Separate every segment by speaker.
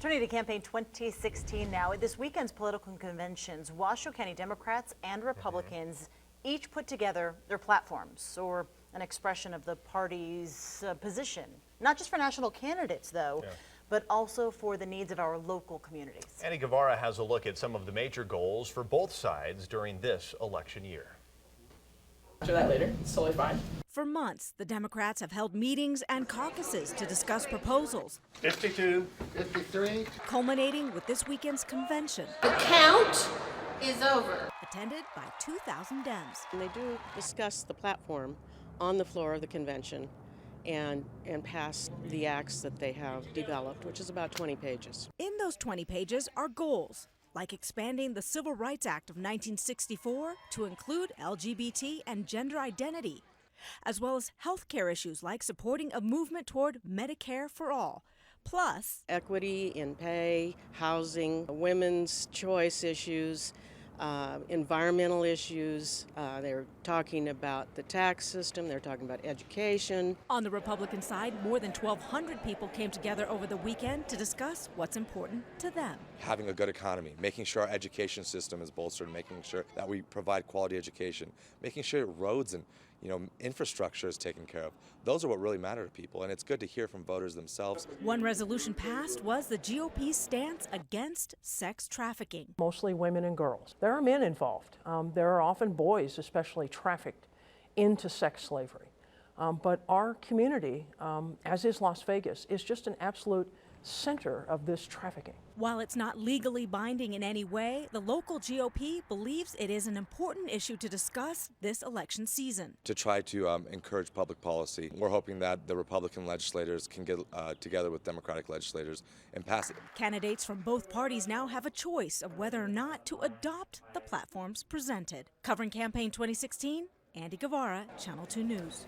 Speaker 1: Turning to campaign 2016 now, at this weekend's political conventions, Washoe County Democrats and Republicans each put together their platforms, or an expression of the party's position, not just for national candidates, though, but also for the needs of our local communities.
Speaker 2: Andy Guevara has a look at some of the major goals for both sides during this election year.
Speaker 3: After that later, it's totally fine.
Speaker 4: For months, the Democrats have held meetings and caucuses to discuss proposals.
Speaker 5: 52. 53.
Speaker 4: Culminating with this weekend's convention.
Speaker 6: The count is over.
Speaker 4: Attended by 2,000 Dems.
Speaker 7: And they do discuss the platform on the floor of the convention and pass the acts that they have developed, which is about 20 pages.
Speaker 4: In those 20 pages are goals, like expanding the Civil Rights Act of 1964 to include LGBT and gender identity, as well as health care issues like supporting a movement toward Medicare for all, plus
Speaker 7: equity in pay, housing, women's choice issues, environmental issues. They're talking about the tax system. They're talking about education.
Speaker 4: On the Republican side, more than 1,200 people came together over the weekend to discuss what's important to them.
Speaker 8: Having a good economy, making sure our education system is bolstered, making sure that we provide quality education, making sure roads and infrastructure is taken care of. Those are what really matter to people, and it's good to hear from voters themselves.
Speaker 4: One resolution passed was the GOP's stance against sex trafficking.
Speaker 9: Mostly women and girls. There are men involved. There are often boys, especially, trafficked into sex slavery. But our community, as is Las Vegas, is just an absolute center of this trafficking.
Speaker 4: While it's not legally binding in any way, the local GOP believes it is an important issue to discuss this election season.
Speaker 8: To try to encourage public policy, we're hoping that the Republican legislators can get together with Democratic legislators and pass it.
Speaker 4: Candidates from both parties now have a choice of whether or not to adopt the platforms presented. Covering campaign 2016, Andy Guevara, Channel 2 News.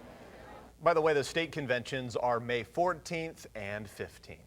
Speaker 2: By the way, the state conventions are May 14th and 15th.